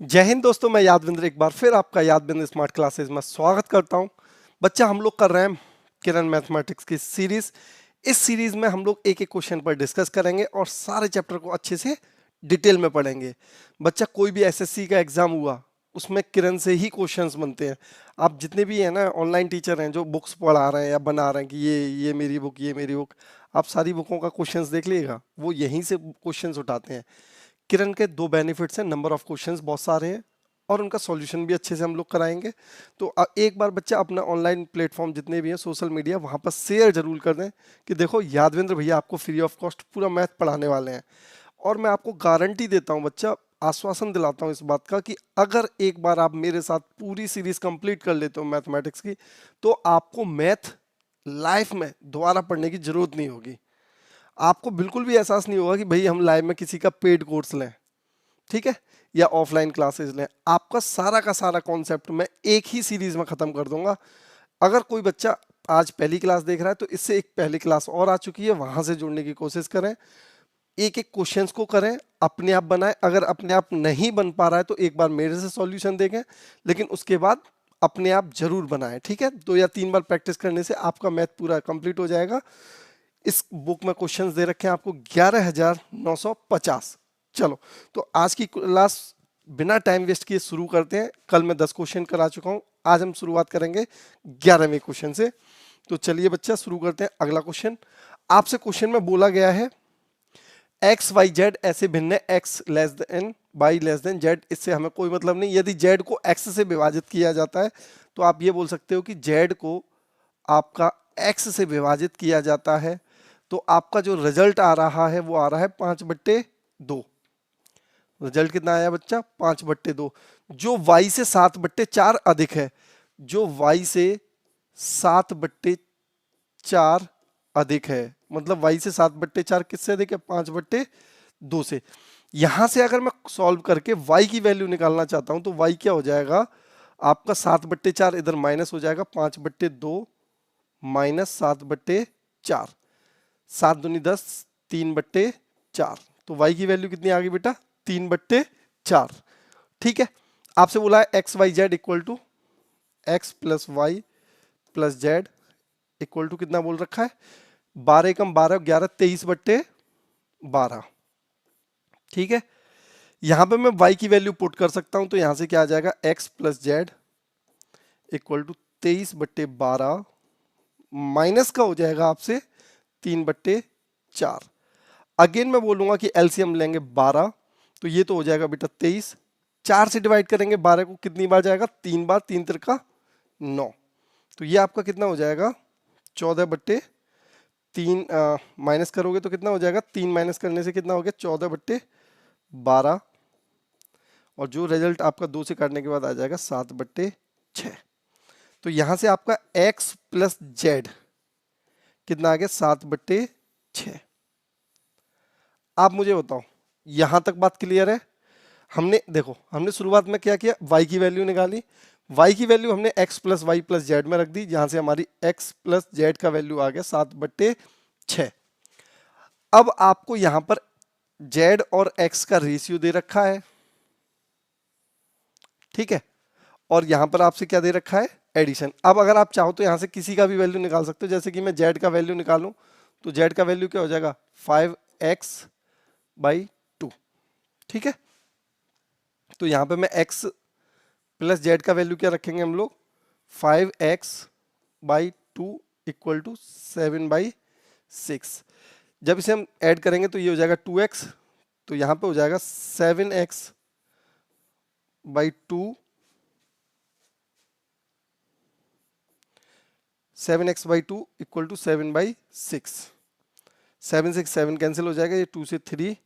जय हिंद दोस्तों, मैं यादविंद्र एक बार फिर आपका यादविंद्र स्मार्ट क्लासेस में स्वागत करता हूं। बच्चा, हम लोग कर रहे हैं किरण मैथमेटिक्स की सीरीज। इस सीरीज में हम लोग एक एक क्वेश्चन पर डिस्कस करेंगे और सारे चैप्टर को अच्छे से डिटेल में पढ़ेंगे। बच्चा, कोई भी एसएससी का एग्जाम हुआ उसमें किरण से ही क्वेश्चंस बनते हैं। आप जितने भी है ना ऑनलाइन टीचर हैं जो बुक्स पढ़ा रहे हैं या बना रहे हैं कि ये मेरी बुक, ये मेरी बुक, आप सारी बुकों का क्वेश्चंस देख लीजिएगा, वो यहीं से क्वेश्चंस उठाते हैं। किरण के दो बेनिफिट्स हैं, नंबर ऑफ क्वेश्चंस बहुत सारे हैं और उनका सॉल्यूशन भी अच्छे से हम लोग कराएंगे। तो एक बार बच्चा अपना ऑनलाइन प्लेटफॉर्म जितने भी हैं सोशल मीडिया, वहाँ पर शेयर जरूर कर दें कि देखो यादवेंद्र भैया आपको फ्री ऑफ कॉस्ट पूरा मैथ पढ़ाने वाले हैं। और मैं आपको गारंटी देता हूँ बच्चा, आश्वासन दिलाता हूँ इस बात का कि अगर एक बार आप मेरे साथ पूरी सीरीज कंप्लीट कर लेते हो मैथमेटिक्स की, तो आपको मैथ लाइफ में दोबारा पढ़ने की जरूरत नहीं होगी। आपको बिल्कुल भी एहसास नहीं होगा कि भाई हम लाइव में किसी का पेड कोर्स लें, ठीक है, या ऑफलाइन क्लासेस लें। आपका सारा का सारा कॉन्सेप्ट मैं एक ही सीरीज में खत्म कर दूंगा। अगर कोई बच्चा आज पहली क्लास देख रहा है तो इससे एक पहली क्लास और आ चुकी है, वहां से जुड़ने की कोशिश करें। एक एक क्वेश्चंस को करें, अपने आप बनाएं। अगर अपने आप नहीं बन पा रहा है तो एक बार मेरे से सॉल्यूशन देखें, लेकिन उसके बाद अपने आप जरूर बनाएं, ठीक है। 2 या 3 बार प्रैक्टिस करने से आपका मैथ पूरा कंप्लीट हो जाएगा। इस बुक में क्वेश्चंस दे रखे हैं आपको 11,950। चलो, तो आज की क्लास बिना टाइम वेस्ट किए शुरू करते हैं। कल मैं 10 क्वेश्चन करा चुका हूं, आज हम शुरुआत करेंगे 11वें क्वेश्चन से। तो चलिए बच्चा शुरू करते हैं। अगला क्वेश्चन आपसे क्वेश्चन में बोला गया है एक्स वाई जेड ऐसे भिन्न है, x less than Y less than Z. इससे हमें कोई मतलब नहीं। यदि जेड को एक्स से विभाजित किया जाता है तो आप ये बोल सकते हो कि जेड को आपका एक्स से विभाजित किया जाता है, तो आपका जो रिजल्ट आ रहा है वो आ रहा है 5/2। रिजल्ट कितना आया बच्चा? 5/2। जो y से 7/4 अधिक है, जो y से 7/4 अधिक है, मतलब y से 7/4 किससे अधिक है? 5/2 से। यहां से अगर मैं सॉल्व करके y की वैल्यू निकालना चाहता हूं तो y क्या हो जाएगा? आपका 7/4 इधर माइनस हो जाएगा, 5/2 माइनस 7/4, 7 दूनी 10, 3/4। तो y की वैल्यू कितनी आ गई बेटा? 3/4। ठीक है, आपसे बोला है x y z equal to x plus y plus z equal to कितना बोल रखा है? 12 × 12 11, 23/12। ठीक है, यहां पे मैं y की वैल्यू पुट कर सकता हूं, तो यहां से क्या आ जाएगा? x plus z equal to 23/12 minus का हो जाएगा आपसे 3/4। अगेन मैं बोलूंगा कि एलसीएम लेंगे 12, तो ये तो हो जाएगा बेटा 23। 4 से डिवाइड करेंगे 12 को, कितनी बार जाएगा? 3 बार, 3 × 3 = 9। तो ये आपका कितना हो जाएगा? 14/3। माइनस करोगे तो कितना हो जाएगा? 3 माइनस करने से कितना हो गया? 14/12। और जो रिजल्ट आपका 2 से काटने के बाद आ जाएगा 7/6। तो यहां से आपका x प्लस जेड कितना आ गया? 7/6। आप मुझे बताओ, यहां तक बात क्लियर है? हमने देखो, हमने शुरुआत में क्या किया? y की वैल्यू निकाली। y की वैल्यू हमने x plus y plus z में रख दी, जहां से हमारी x प्लस जेड का वैल्यू आ गया 7/6। अब आपको यहां पर z और x का रेशियो दे रखा है, ठीक है, और यहां पर आपसे क्या दे रखा है? एडिशन। अब अगर आप चाहो तो यहां से किसी का भी वैल्यू निकाल सकते हो, जैसे कि मैं z का वैल्यू निकालूं तो z का वैल्यू क्या हो जाएगा? 5x/2। ठीक है, तो यहां पे मैं x प्लस जेड का वैल्यू क्या रखेंगे हम लोग? 5x/2 equal to 7/6। जब इसे हम ऐड करेंगे तो ये हो जाएगा 2x, तो यहां पे हो जाएगा 7x/2, 7x/2 equal to 7/6। 7 6 7 cancel हो जाएगा, ये 2 से 3,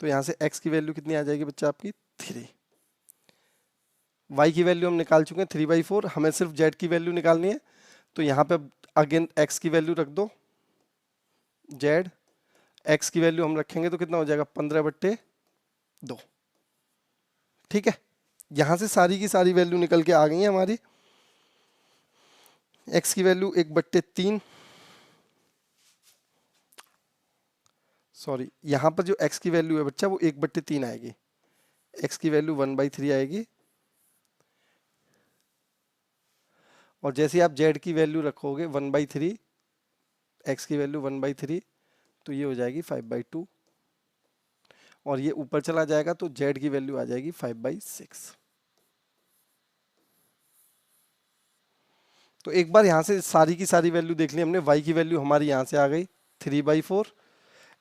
तो यहां से x की वैल्यू कितनी आ जाएगी बच्चा? आपकी 3। y की वैल्यू हम निकाल चुके हैं 3/4, हमें सिर्फ z की वैल्यू निकालनी है। तो यहाँ पे अगेन x की वैल्यू रख दो, z x की वैल्यू हम रखेंगे तो कितना हो जाएगा? 15/2। ठीक है, यहां से सारी की सारी वैल्यू निकल के आ गई है हमारी। x की वैल्यू 1/3, सॉरी, यहां पर जो x की वैल्यू है बच्चा वो 1/3 आएगी। x की वैल्यू 1/3 आएगी, और जैसे ही आप z की वैल्यू रखोगे 1/3, x की वैल्यू 1/3, तो ये हो जाएगी 5/2, और ये ऊपर चला जाएगा तो z की वैल्यू आ जाएगी 5/6। तो एक बार यहां से सारी की सारी वैल्यू देख ली हमने। y की वैल्यू हमारी यहां से आ गई 3/4,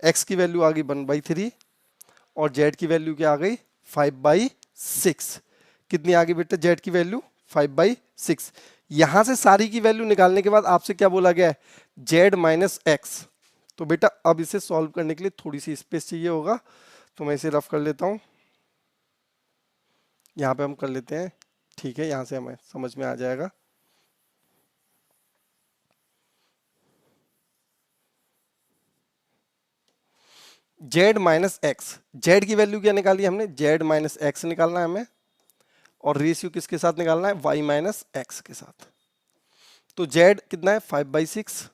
x की वैल्यू आ गई 1/3, और z की वैल्यू क्या आ गई 5/6। कितनी आ गई बेटा z की वैल्यू 5/6। यहां से सारी की वैल्यू निकालने के बाद आपसे क्या बोला गया है, z माइनस एक्स। तो बेटा अब इसे सॉल्व करने के लिए थोड़ी सी स्पेस चाहिए होगा, तो मैं इसे रफ कर लेता हूं। यहां पे हम कर लेते हैं, ठीक है, यहां से हमें समझ में आ जाएगा। z माइनस एक्स, जेड की वैल्यू क्या निकाली हमने, z माइनस एक्स निकालना है हमें, और रेशियो किसके साथ निकालना है, y माइनस एक्स के साथ। तो z कितना है 5/6,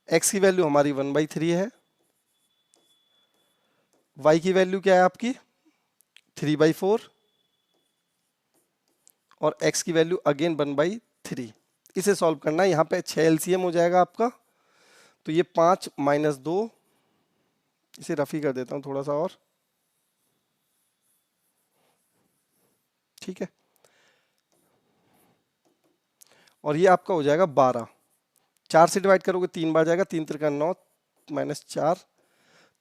x की वैल्यू हमारी 1/3 है, y की वैल्यू क्या है आपकी 3/4, और x की वैल्यू अगेन 1/3। इसे सॉल्व करना है, यहाँ पे 6 एलसीएम हो जाएगा आपका। तो ये 5 - 2, इसे रफी कर देता हूँ थोड़ा सा और, ठीक है, और ये आपका हो जाएगा 12। 4 से डिवाइड करोगे 3 बार जाएगा, 3 त्रिका 9 -4,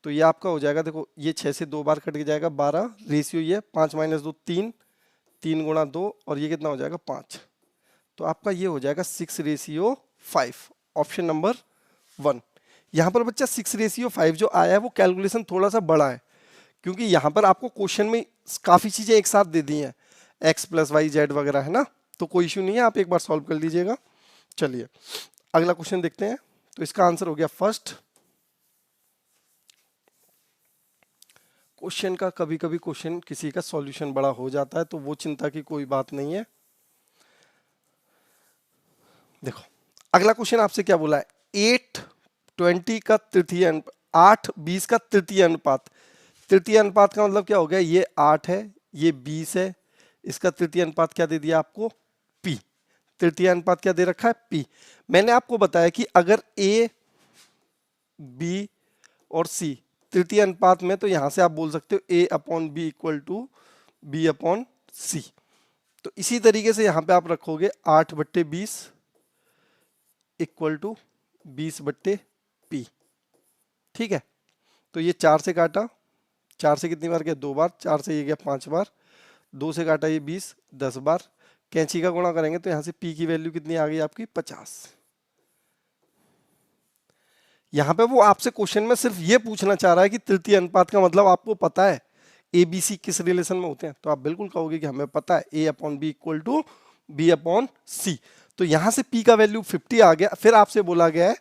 तो ये आपका हो जाएगा, देखो ये 6 से 2 बार कट के जाएगा 12, रेशियो ये 5 - 2 3, 3 गुणा 2, और ये कितना हो जाएगा 5। तो आपका ये हो जाएगा 6/5, ऑप्शन नंबर 1। यहाँ पर बच्चा 6/5 जो आया है वो कैलकुलेशन थोड़ा सा बड़ा है, क्योंकि यहाँ पर आपको क्वेश्चन में काफ़ी चीज़ें एक साथ दे दी हैं, x + y z वगैरह, है ना। तो कोई इशू नहीं है, आप एक बार सॉल्व कर लीजिएगा। चलिए अगला क्वेश्चन देखते हैं। तो इसका आंसर हो गया फर्स्ट। क्वेश्चन का कभी कभी क्वेश्चन किसी का सॉल्यूशन बड़ा हो जाता है, तो वो चिंता की कोई बात नहीं है। देखो अगला क्वेश्चन आपसे क्या बोला है, 8:20 का तृतीय अनुपात, 8:20 का तृतीय अनुपात। तृतीय अनुपात का मतलब क्या हो गया, ये 8 है, ये 20 है, इसका तृतीय अनुपात क्या दे दिया आपको, P। तृतीय अनुपात क्या दे रखा है, P। मैंने आपको बताया कि अगर A, B और C तृतीय अनुपात में, तो यहां से आप बोल सकते हो A/B = B/C। तो इसी तरीके से यहां पे आप रखोगे 8/20 = 20/P, ठीक है। तो ये 4 से काटा, 4 से कितनी बार गया, 2 बार, 4 से ये गया 5 बार, 2 से काटा ये 20, 10 बार, कैंची का गुणा करेंगे तो यहां से P की वैल्यू कितनी आ गई आपकी 50। यहां पे वो आपसे क्वेश्चन में सिर्फ ये पूछना चाह रहा है कि तृतीय अनुपात का मतलब आपको पता है ABC किस रिलेशन में होते हैं, तो आप बिल्कुल कहोगे कि हमें पता है A/B = B/C। तो यहां से P का वैल्यू 50 आ गया। फिर आपसे बोला गया है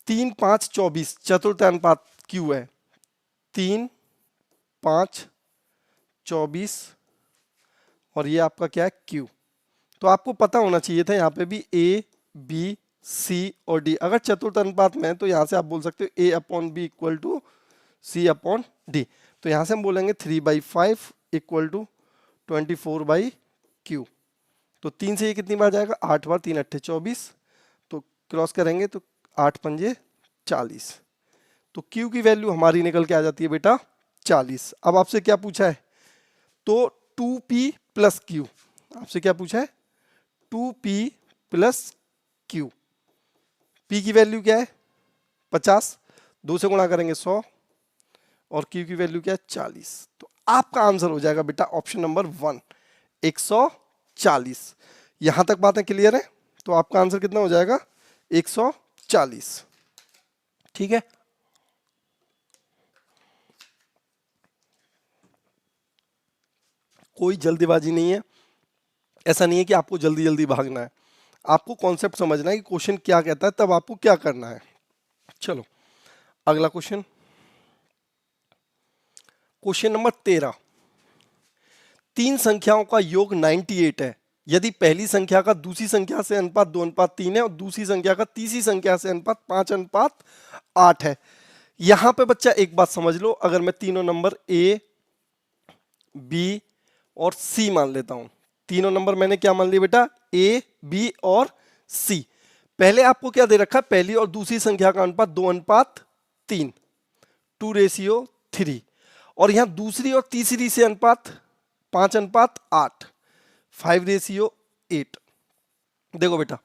3, 5, 24 चतुर्थ अनुपात Q है, 3, 5, 24, और ये आपका क्या है Q। तो आपको पता होना चाहिए था यहाँ पे भी A, B, C और D। अगर चतुर्थ अनुपात में है तो यहाँ से आप बोल सकते हो A/B = C/D। तो यहाँ से हम बोलेंगे 3/5 = 24/Q। तो 3 से ये कितनी बार जाएगा, 8 बार, 3 × 8 = 24, तो क्रॉस करेंगे तो 8 × 5 = 40। तो Q की वैल्यू हमारी निकल के आ जाती है बेटा 40। अब आपसे क्या पूछा है, तो 2P + Q, आपसे क्या पूछा है 2P + Q। P की वैल्यू क्या है 50, 2 से गुणा करेंगे 100, और Q की वैल्यू क्या है 40। तो आपका आंसर हो जाएगा बेटा ऑप्शन नंबर 1, 140। यहां तक बातें क्लियर है, तो आपका आंसर कितना हो जाएगा 140, ठीक है। कोई जल्दीबाजी नहीं है, ऐसा नहीं है कि आपको जल्दी जल्दी भागना है, आपको कॉन्सेप्ट समझना है कि क्वेश्चन क्या कहता है, तब आपको क्या करना है। चलो अगला क्वेश्चन, क्वेश्चन नंबर 13। 3 संख्याओं का योग 98 है, यदि पहली संख्या का दूसरी संख्या से अनुपात 2:3 है और दूसरी संख्या का तीसरी संख्या से अनुपात 5:8 है। यहां पे बच्चा एक बात समझ लो, अगर मैं तीनों नंबर A, बी और सी मान लेता हूं। तीनों नंबर मैंने क्या मान लिया बेटा, ए बी और सी। पहले आपको क्या दे रखा है, पहली और दूसरी संख्या का अनुपात 2:3, 2:3, और यहां दूसरी और तीसरी से अनुपात 5:8, 5:8। देखो बेटा,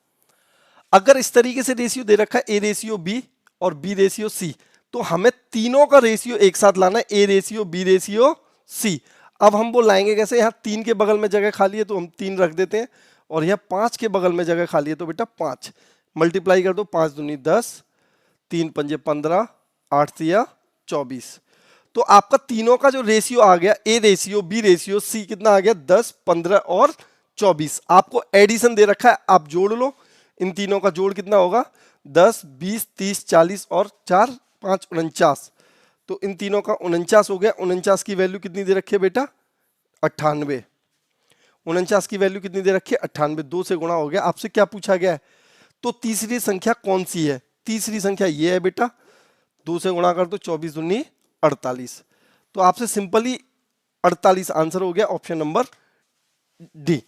अगर इस तरीके से रेशियो दे रखा है A/B और B/C, तो हमें तीनों का रेशियो एक साथ लाना है, A/B/C। अब हम वो लाएंगे कैसे, यहाँ 3 के बगल में जगह खाली है तो हम 3 रख देते हैं, और यहाँ 5 के बगल में जगह खाली है तो बेटा 5 मल्टीप्लाई कर दो, 5 दूनी 10, 3 पंजे 15, 8 तिया 24। तो आपका तीनों का जो रेशियो आ गया, A/B/C कितना आ गया, 10, 15 और 24। आपको एडिशन दे रखा है, आप जोड़ लो, इन तीनों का जोड़ कितना होगा, 10, 20, 30, 40 और 4, 5, 49। तो इन तीनों का 49 हो गया। 49 की वैल्यू कितनी दे रखी है बेटा, 98। 49 की वैल्यू कितनी दे रखी है, 98, 2 से गुणा हो गया। आपसे क्या पूछा गया है, तो तीसरी संख्या कौन सी है, तीसरी संख्या ये है बेटा, 2 से गुणा कर दो, 24 दूनी 48। तो आपसे सिंपली 48 आंसर हो गया, ऑप्शन नंबर डी।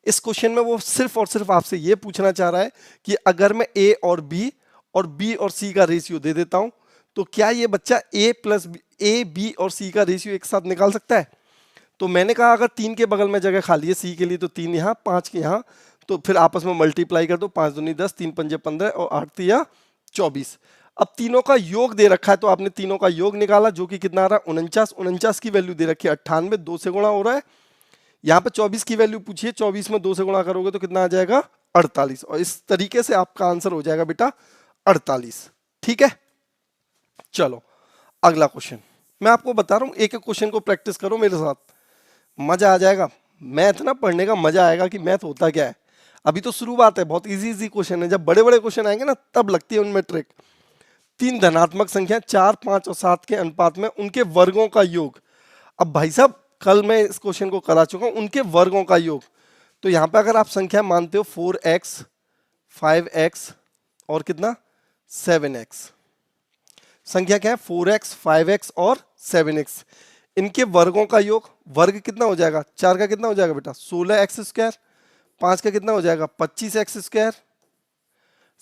इस क्वेश्चन में वो सिर्फ और सिर्फ आपसे ये पूछना चाह रहा है कि अगर मैं ए और बी और सी का रेशियो दे देता हूं तो क्या ये बच्चा ए बी और सी का रेशियो एक साथ निकाल सकता है। तो मैंने कहा अगर 3 के बगल में जगह खाली है सी के लिए तो 3 यहाँ, 5 के यहाँ, तो फिर आपस में मल्टीप्लाई कर दो, 5 दूनी 10, 3 पंजे 15 और 8 तिया 24। अब तीनों का योग दे रखा है तो आपने तीनों का योग निकाला, जो कि कितना आ रहा है, 49। 49 की वैल्यू दे रखी है 98, 2 से गुणा हो रहा है। यहाँ पे 24 की वैल्यू पूछिए, 24 में 2 से गुणा करोगे तो कितना आ जाएगा, 48। और इस तरीके से आपका आंसर हो जाएगा बेटा 48। ठीक है, चलो अगला क्वेश्चन मैं आपको बता रहा हूं, एक एक क्वेश्चन को प्रैक्टिस करो मेरे साथ, मजा आ जाएगा। मैथ ना पढ़ने का मजा आएगा कि मैथ होता क्या है। अभी तो शुरुआत है, बहुत इजी इजी क्वेश्चन है, जब बड़े बड़े क्वेश्चन आएंगे ना तब लगती है उनमें ट्रिक। 3 धनात्मक संख्या 4, 5 और 7 के अनुपात में उनके वर्गों का योग। अब भाई साहब कल मैं इस क्वेश्चन को करा चुका हूं, उनके वर्गों का योग। तो यहां पे अगर आप संख्या मानते हो 4x, 5x और कितना 7x, संख्या क्या है 4x, 5x और 7x, इनके वर्गों का योग। वर्ग कितना हो जाएगा, 4 का कितना हो जाएगा बेटा 16x², 5 का कितना हो जाएगा 25x²,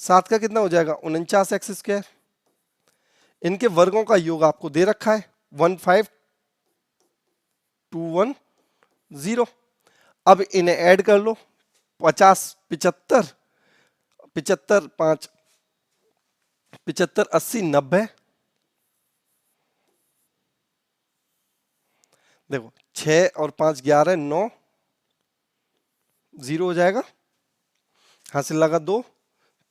7 का कितना हो जाएगा 49x²। इनके वर्गों का योग आपको दे रखा है 15210। अब इन्हें ऐड कर लो, 50, 75, 75, 5, 75, 80, 90। देखो 6 और 5 11, 9, 0 हो जाएगा, हासिल लगा 2,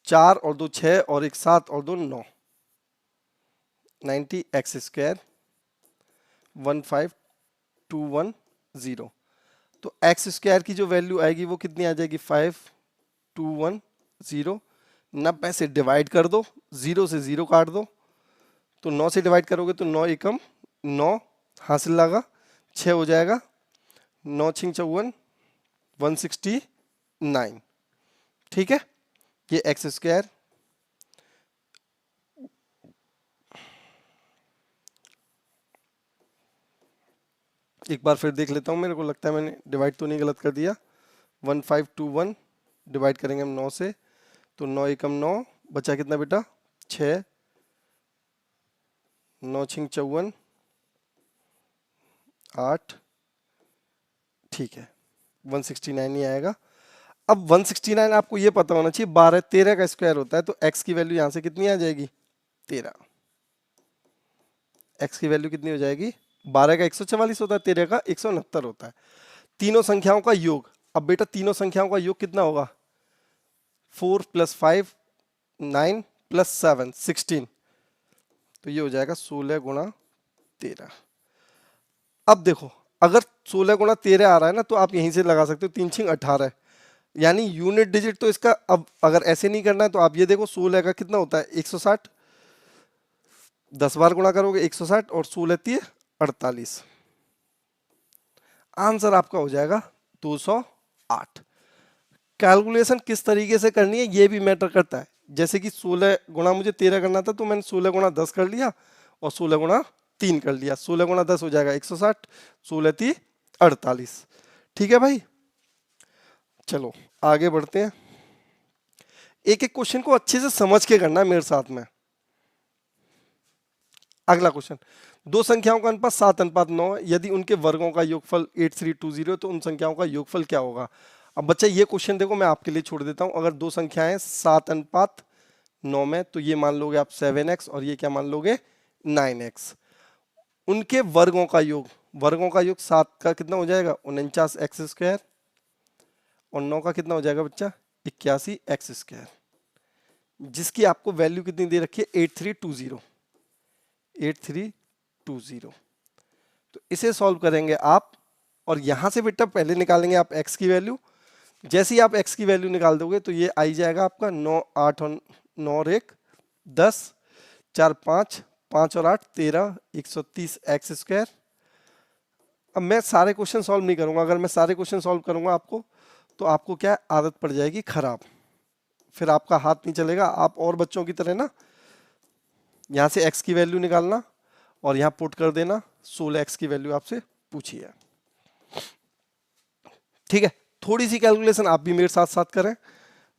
4 और 2 6 और 1 7 और 2 9, 90x², 15210। तो x² की जो वैल्यू आएगी वो कितनी आ जाएगी 5210। 90 से डिवाइड कर दो, 0 से 0 काट दो, तो 9 से डिवाइड करोगे तो 9 एकम 9, हासिल लगा 6 हो जाएगा, 9 छिंग 54, 169। ठीक है, ये x²। एक बार फिर देख लेता हूं, मेरे को लगता है मैंने डिवाइड तो नहीं गलत कर दिया। 1521 डिवाइड करेंगे हम 9 से, तो 9 एकम 9, बचा कितना बेटा 6, 9 छिंग 54, 8। ठीक है, 169 ही आएगा। अब 169 आपको ये पता होना चाहिए 12 13 का स्क्वायर होता है, तो x की वैल्यू यहां से कितनी आ जाएगी 13। x की वैल्यू कितनी हो जाएगी, 12 का 144 होता है, 13 का 169 होता है। तीनों संख्याओं का योग। अब बेटा तीनों संख्याओं का योग कितना होगा, 4 + 5 9 + 7 16, तो ये हो जाएगा 16 × 13। अब देखो अगर 16 × 13 आ रहा है ना तो आप यहीं से लगा सकते हो, 3 छिंग 18, यानी यूनिट डिजिट तो इसका। अब अगर ऐसे नहीं करना है तो आप ये देखो 16 का कितना होता है 160, 10 बार गुणा करोगे 160 और 16 × 48, आंसर आपका हो जाएगा 208। कैलकुलेशन किस तरीके से करनी है ये भी मैटर करता है। जैसे कि 16 गुणा मुझे 13 करना था तो मैंने 16 × 10 कर लिया और 16 × 3 कर लिया। 16 × 10 हो जाएगा 160, 16 × 48। ठीक है भाई, चलो आगे बढ़ते हैं। एक एक क्वेश्चन को अच्छे से समझ के करना है मेरे साथ में। अगला क्वेश्चन, दो संख्याओं का अनुपात 7:9 है, यदि उनके वर्गों का योगफल 8320 तो उन संख्याओं का योगफल क्या होगा। अब बच्चा ये क्वेश्चन देखो मैं आपके लिए छोड़ देता हूं। अगर दो संख्याएं 7:9 में, तो ये मान लोगे आप 7x और ये क्या मान लोगे 9x। उनके वर्गों का योग, वर्गों का योग 7 का कितना हो जाएगा 49x² और 9 का कितना हो जाएगा बच्चा 81x², जिसकी आपको वैल्यू कितनी दे रखी है 8320। 8320, तो इसे सॉल्व करेंगे आप और यहां से बेटा पहले निकालेंगे आप x की वैल्यू। जैसे ही आप x की वैल्यू निकाल दोगे तो ये आई जाएगा आपका 9 8 और 9 और 1 10 4 5 5 और 8 13 130x²। अब मैं सारे क्वेश्चन सॉल्व नहीं करूंगा, अगर मैं सारे क्वेश्चन सॉल्व करूंगा आपको तो आपको क्या आदत पड़ जाएगी खराब, फिर आपका हाथ नहीं चलेगा। आप और बच्चों की तरह ना यहां से x की वैल्यू निकालना और यहां पुट कर देना 16x की वैल्यू आपसे पूछी है। ठीक है, थोड़ी सी कैलकुलेशन आप भी मेरे साथ साथ करें।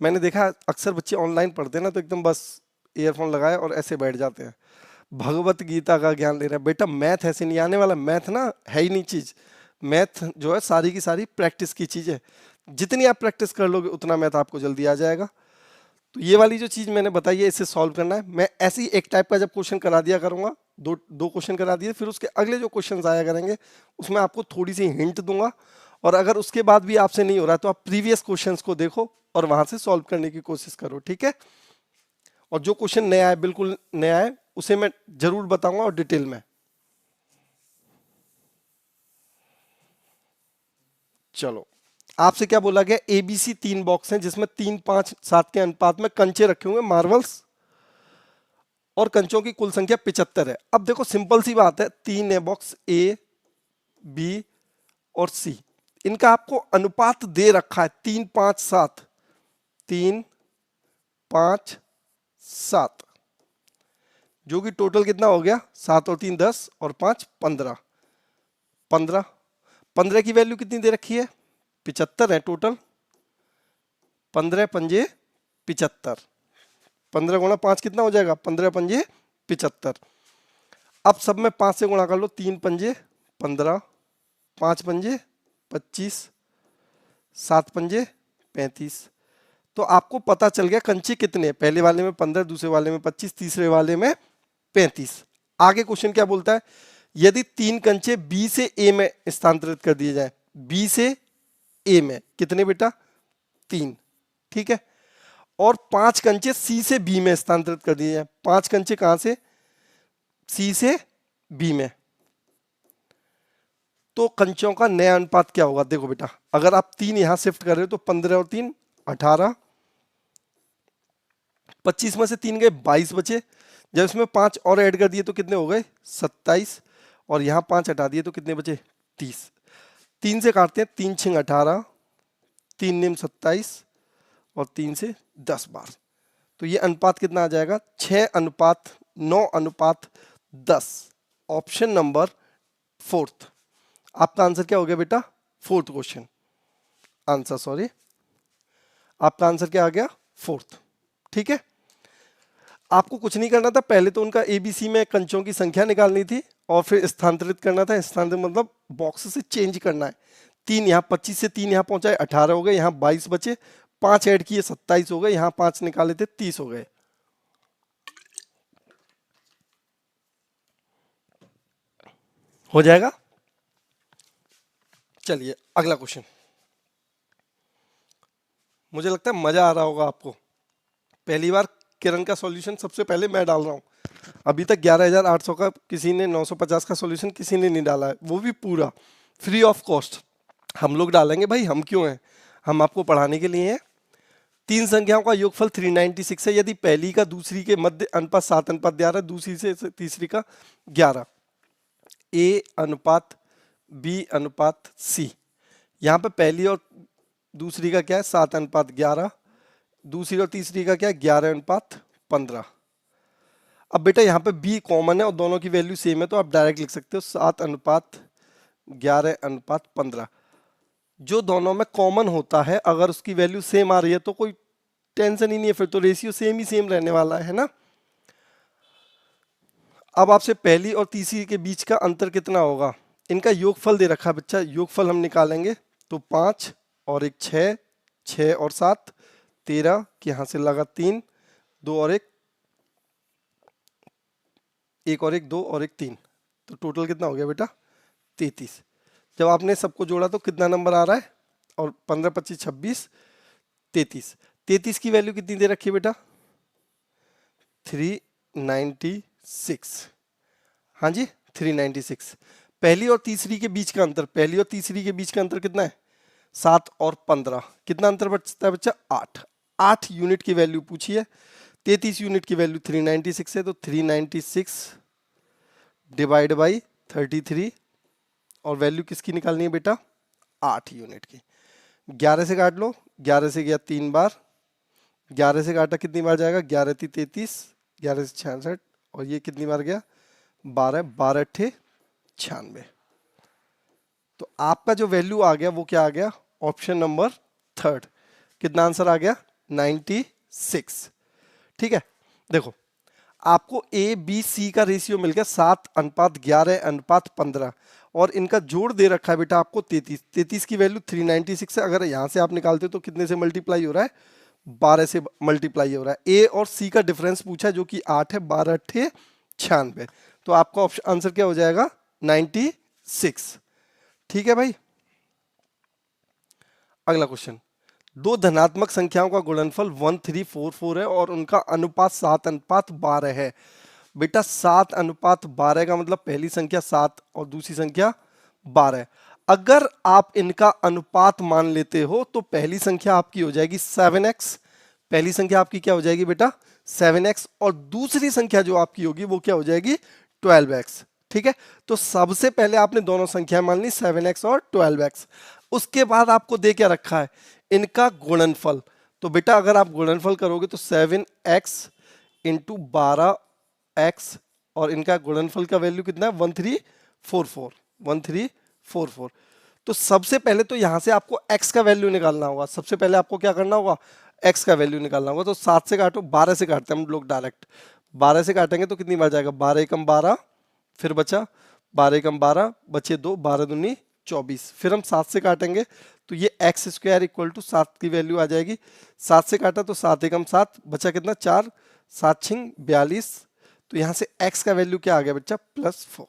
मैंने देखा अक्सर बच्चे ऑनलाइन पढ़ते हैं ना तो एकदम बस ईयरफोन लगाए और ऐसे बैठ जाते हैं, भगवत गीता का ज्ञान ले रहे हैं। बेटा मैथ ऐसे नहीं आने वाला, मैथ ना है ही नहीं चीज। मैथ जो है सारी की सारी प्रैक्टिस की चीज है, जितनी आप प्रैक्टिस कर लोगे उतना मैथ आपको जल्दी आ जाएगा। तो ये वाली जो चीज मैंने बताई है इसे सॉल्व करना है। मैं ऐसे ही एक टाइप का जब क्वेश्चन करा दिया करूंगा, दो क्वेश्चन करा दिए, फिर उसके अगले जो क्वेश्चन आया करेंगे उसमें आपको थोड़ी सी हिंट दूंगा, और अगर उसके बाद भी आपसे नहीं हो रहा तो आप प्रीवियस क्वेश्चंस को देखो और वहां से सॉल्व करने की कोशिश करो। ठीक है, और जो क्वेश्चन नया है बिल्कुल नया है उसे मैं जरूर बताऊंगा और डिटेल में। चलो, आपसे क्या बोला गया, एबीसी 3 बॉक्स हैं जिसमें 3 5 7 के अनुपात में कंचे रखे हुए मार्बल्स, और कंचों की कुल संख्या 75 है। अब देखो सिंपल सी बात है, 3 है बॉक्स ए बी और सी, इनका आपको अनुपात दे रखा है 3 5 7, 3 5 7, जो कि टोटल कितना हो गया 7 और 3 10 और 5 15। 15 की वैल्यू कितनी दे रखी है 75 है टोटल। 15 पंजे 75, 15 गुणा 5 कितना हो जाएगा 15 पंजे 75। अब सब में 5 से गुणा कर लो, 3 पंजे 15, 5 पंजे 25, 7 पंजे 35। तो आपको पता चल गया कंचे कितने, पहले वाले में 15, दूसरे वाले में 25, तीसरे वाले में 35। आगे क्वेश्चन क्या बोलता है, यदि 3 कंचे बी से ए में स्थानांतरित कर दिए जाए, बी से ए में कितने बेटा 3, ठीक है, और 5 कंचे सी से बी में स्थानांतरित कर दिए जाए। 5 कंचे कहां से, सी से बी में, तो कंचों का नया अनुपात क्या होगा। देखो बेटा अगर आप 3 यहां शिफ्ट कर रहे हो तो 15 और 3 18, 25 में से 3 गए 22 बचे, जब इसमें 5 और ऐड कर दिए तो कितने हो गए 27, और यहां 5 हटा दिए तो कितने बचे 30। 3 से काटते हैं, 3 6 18, 3 निम 27 और 3 से 10 बार, तो ये अनुपात कितना आ जाएगा 6:9:10। ऑप्शन नंबर 4th आपका आंसर क्या हो गया बेटा, 4th क्वेश्चन आंसर, सॉरी आपका आंसर क्या आ गया 4th। ठीक है, आपको कुछ नहीं करना था, पहले तो उनका एबीसी में कंचों की संख्या निकालनी थी और फिर स्थानांतरित करना था। स्थानांतरित मतलब बॉक्स से चेंज करना है। 3 यहाँ 25 से 3 यहाँ पहुंचाए 18 हो गए, यहाँ 22 बचे, 5 ऐड किए 27 हो गए, यहाँ 5 निकाले थे 30 हो गए। हो जाएगा। चलिए अगला क्वेश्चन, मुझे लगता है मजा आ रहा होगा आपको। पहली बार किरण का सॉल्यूशन सबसे पहले मैं डाल रहा हूं। अभी तक 11,800 का किसी ने, 950 का सॉल्यूशन किसी ने नहीं डाला है, वो भी पूरा फ्री ऑफ कॉस्ट हम लोग डालेंगे। भाई हम क्यों हैं, हम आपको पढ़ाने के लिए हैं। 3 संख्याओं का योगफल 396 है, यदि पहली का दूसरी के मध्य अनुपात 7:11, दूसरी से तीसरी का 11, ए अनुपात बी अनुपात सी। यहाँ पे पहली और दूसरी का क्या है 7:11, दूसरी और तीसरी का क्या है 11:15। अब बेटा यहाँ पे b कॉमन है और दोनों की वैल्यू सेम है, तो आप डायरेक्ट लिख सकते हो 7:11 11:15। जो दोनों में कॉमन होता है, अगर उसकी वैल्यू सेम आ रही है तो कोई टेंशन ही नहीं है, फिर तो रेशियो सेम ही सेम रहने वाला है ना। अब आपसे पहली और तीसरी के बीच का अंतर कितना होगा, इनका योगफल दे रखा है बच्चा, योगफल हम निकालेंगे तो 5 और एक 6, 6 और 7 13, कि यहां से लगा 3, 2 और एक, 1 और एक 2 और एक 3, तो टोटल कितना हो गया बेटा 33। जब आपने सबको जोड़ा तो कितना नंबर आ रहा है, और 15 25 26 33। 33 की वैल्यू कितनी दे रखी है बेटा 396। हाँ जी 396। पहली और तीसरी के बीच का अंतर, पहली और तीसरी के बीच का अंतर कितना है 7 और 15, कितना अंतर बचता है बच्चा 8। 8 यूनिट की वैल्यू पूछी है, 33 यूनिट की वैल्यू 396 है, तो 396 डिवाइड बाई 33, और वैल्यू किसकी निकालनी है बेटा 8 यूनिट की। 11 से काट लो, 11 से गया 3 बार, 11 से काटा कितनी बार जाएगा 11 × 33, 11 से 66, और ये कितनी बार गया 12, 12 × 96। तो आपका जो वैल्यू आ गया वो क्या आ गया ऑप्शन नंबर 3, कितना आंसर आ गया 96। ठीक है, देखो आपको ए बी सी का रेशियो मिल गया 7:11:15, और इनका जोड़ दे रखा है बेटा आपको 33। 33 की वैल्यू 396 है, अगर यहां से आप निकालते हो तो कितने से मल्टीप्लाई हो रहा है 12 से मल्टीप्लाई हो रहा है। ए और सी का डिफरेंस पूछा है जो कि 8 है, 12 × 96, तो आपका ऑप्शन आंसर क्या हो जाएगा 96। ठीक है भाई, अगला क्वेश्चन, दो धनात्मक संख्याओं का गुणनफल 1344 है और उनका अनुपात 7:12 है। बेटा 7:12 का मतलब पहली संख्या 7 और दूसरी संख्या 12। अगर आप इनका अनुपात मान लेते हो तो पहली संख्या आपकी हो जाएगी 7x, पहली संख्या आपकी क्या हो जाएगी बेटा 7x, और दूसरी संख्या जो आपकी होगी वो क्या हो जाएगी 12x। ठीक है, तो सबसे पहले आपने दोनों संख्या मान ली 7x और 12x, उसके बाद आपको दे क्या रखा है इनका गुणनफल। तो बेटा अगर आप गुणनफल करोगे तो 7x इंटू 12x, और इनका गुणनफल का वैल्यू कितना है 1344, 1344। तो सबसे पहले तो यहां से आपको x का वैल्यू निकालना होगा, सबसे पहले आपको क्या करना होगा x का वैल्यू निकालना होगा। तो 7 से काटो, 12 से काटते हैं हम लोग डायरेक्ट, 12 से काटेंगे तो कितनी बार जाएगा 12 एकम 12, फिर बचा 12 एकम 12, बचे 2, 12 दूनी 24, फिर हम 7 से काटेंगे तो ये x स्क्वायर इक्वल टू 7 की वैल्यू आ जाएगी। 7 से काटा तो 7 एकम 7, बचा कितना 4, 7 छिंग 42, तो यहां से x का वैल्यू क्या आ गया बच्चा +4।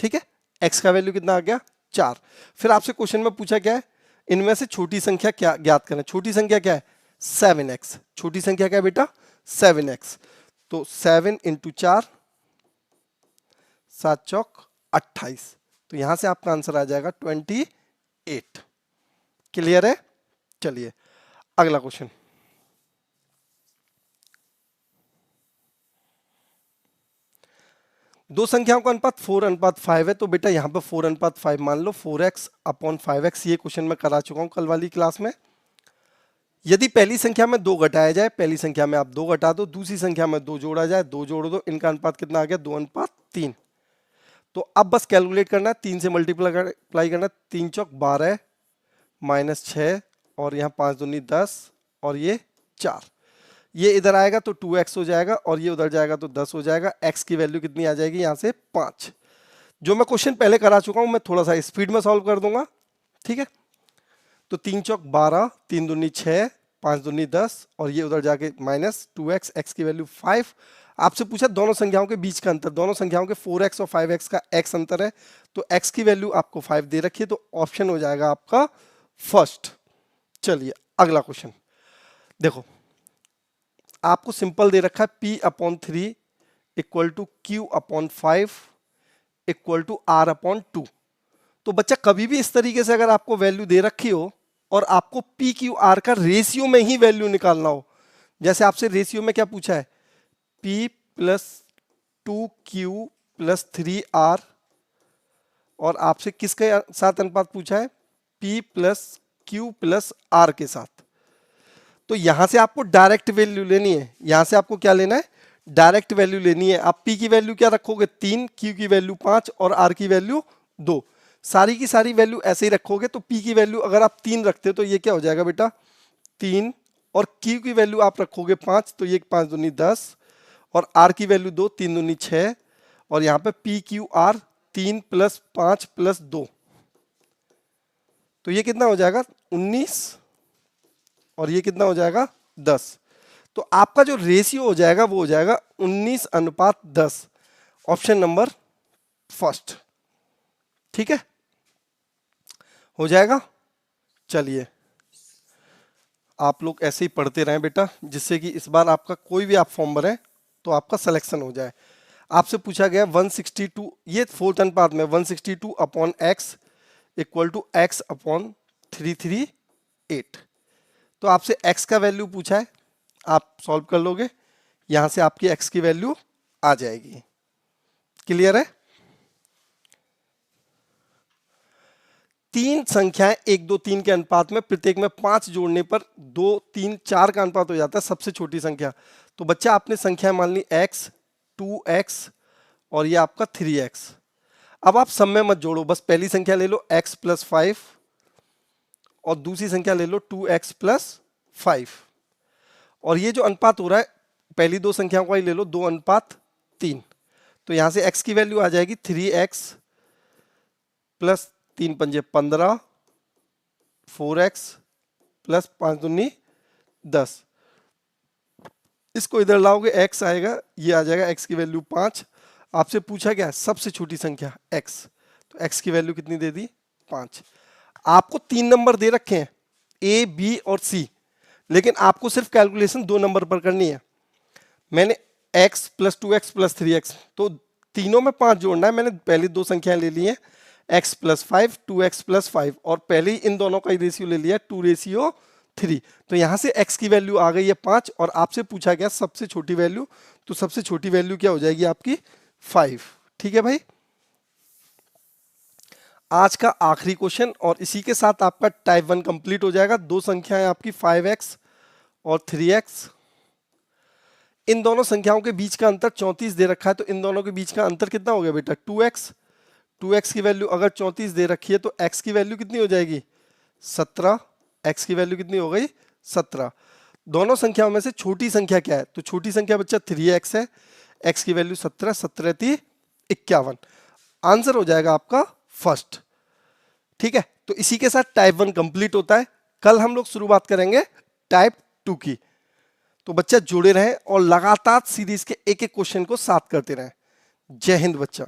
ठीक है, x का वैल्यू कितना आ गया 4। फिर आपसे क्वेश्चन में पूछा क्या है इनमें से छोटी संख्या क्या ज्ञात करना, छोटी संख्या क्या है 7x, छोटी संख्या क्या है बेटा 7x, तो 7 इंटू 4, 7 चौक 28, तो यहां से आपका आंसर आ जाएगा 28। क्लियर है, चलिए अगला क्वेश्चन, दो संख्याओं का अनुपात 4:5 है, तो बेटा यहां पर 4:5 मान लो, 4x/5x, ये क्वेश्चन मैं करा चुका हूं कल वाली क्लास में। यदि पहली संख्या में 2 घटाया जाए, पहली संख्या में आप 2 घटा दो, दूसरी संख्या में 2 जोड़ा जाए, 2 जोड़ दो, इनका अनुपात कितना आ गया 2:3। तो अब बस कैलकुलेट करना है, 3 से मल्टीप्लाई करना, 3 चौक 12 -6, और यहाँ 5 दूनी 10, और ये 4, ये इधर आएगा तो 2x हो जाएगा, और ये उधर जाएगा तो 10 हो जाएगा। x की वैल्यू कितनी आ जाएगी यहाँ से 5। जो मैं क्वेश्चन पहले करा चुका हूं, मैं थोड़ा सा स्पीड में सॉल्व कर दूंगा। ठीक है, तो 3 चौक 12, 3 दूनी 6, 5 दूनी 10, और ये उधर जाके -2x, x की वैल्यू 5। आपसे पूछा दोनों संख्याओं के बीच का अंतर, दोनों संख्याओं के 4x और 5x का x अंतर है, तो x की वैल्यू आपको 5 दे रखी है, तो ऑप्शन हो जाएगा आपका फर्स्ट। चलिए अगला क्वेश्चन देखो, आपको सिंपल दे रखा है p/3 equal to q/5 equal to r/2। तो बच्चा कभी भी इस तरीके से अगर आपको वैल्यू दे रखी हो और आपको पी क्यू आर का रेशियो में ही वैल्यू निकालना हो, जैसे आपसे रेशियो में क्या पूछा है p + 2q + 3r, और आपसे किसके साथ अनुपात पूछा है p + q + r के साथ। तो यहां से आपको डायरेक्ट वैल्यू लेनी है, यहां से आपको क्या लेना है डायरेक्ट वैल्यू लेनी है। आप p की वैल्यू क्या रखोगे 3, q की वैल्यू 5 और r की वैल्यू 2। सारी की सारी वैल्यू ऐसे ही रखोगे तो p की वैल्यू अगर आप 3 रखते हो तो ये क्या हो जाएगा बेटा 3, और q की वैल्यू आप रखोगे 5 तो ये 5 दूनी 10, और r की वैल्यू 2, 3 दूनी 6, और यहाँ पे p q r 3 + 5 + 2, तो ये कितना हो जाएगा 19, और ये कितना हो जाएगा 10। तो आपका जो रेशियो हो जाएगा वो हो जाएगा 19:10, ऑप्शन नंबर फर्स्ट। ठीक है, हो जाएगा। चलिए आप लोग ऐसे ही पढ़ते रहें बेटा, जिससे कि इस बार आपका कोई भी आप फॉर्म भरें तो आपका सिलेक्शन हो जाए। आपसे पूछा गया 162, ये फोर्थ अनुपात में 162/x = x/338। तो आपसे x का वैल्यू पूछा है, आप सॉल्व कर लोगे, यहां से आपकी x की वैल्यू आ जाएगी। क्लियर है? तीन संख्याएं 1 2 3 के अनुपात में, प्रत्येक में 5 जोड़ने पर 2 3 4 का अनुपात हो जाता है, सबसे छोटी संख्या। तो बच्चा आपने संख्या मान ली x, 2x और ये आपका 3x। अब आप सब में मत जोड़ो, बस पहली संख्या ले लो x + 5 और दूसरी संख्या ले लो 2x + 5, और ये जो अनुपात हो रहा है पहली दो संख्याओं का ही ले लो, 2:3। तो यहां से x की वैल्यू आ जाएगी 3x + 3 पंजे 15, 4x + 5 दूनी 10। इसको इधर लाओगे x आएगा, ये आ जाएगा x की वैल्यू 5। आपसे पूछा क्या सबसे छोटी संख्या x, तो x की वैल्यू कितनी दे दी 5। आपको 3 नंबर दे रखे हैं a, b और c, लेकिन आपको सिर्फ कैलकुलेशन 2 नंबर पर करनी है। मैंने x + 2x + 3x, तो तीनों में 5 जोड़ना है। मैंने पहली दो संख्याएं ले ली हैं x + 5, 2x + 5, और पहले ही इन दोनों का ही रेशियो ले लिया 2:3। तो यहां से x की वैल्यू आ गई है 5, और आपसे पूछा गया सबसे छोटी वैल्यू, तो सबसे छोटी वैल्यू क्या हो जाएगी आपकी 5। ठीक है भाई, आज का आखिरी क्वेश्चन, और इसी के साथ आपका टाइप 1 कंप्लीट हो जाएगा। दो संख्याएं आपकी 5x और 3x, इन दोनों संख्याओं के बीच का अंतर 34 दे रखा है, तो इन दोनों के बीच का अंतर कितना हो गया बेटा 2x। 2x की वैल्यू अगर 34 दे रखी है तो x की वैल्यू कितनी हो जाएगी 17। x की वैल्यू कितनी हो गई 17। दोनों संख्याओं में से छोटी संख्या क्या है, तो छोटी संख्या बच्चा 3x है, x की वैल्यू 17, 17 × 3 = 51। आंसर हो जाएगा आपका फर्स्ट। ठीक है, तो इसी के साथ टाइप 1 कंप्लीट होता है। कल हम लोग शुरुआत करेंगे टाइप 2 की। तो बच्चा जुड़े रहें और लगातार सीरीज के एक एक क्वेश्चन को साथ करते रहें। जय हिंद बच्चा।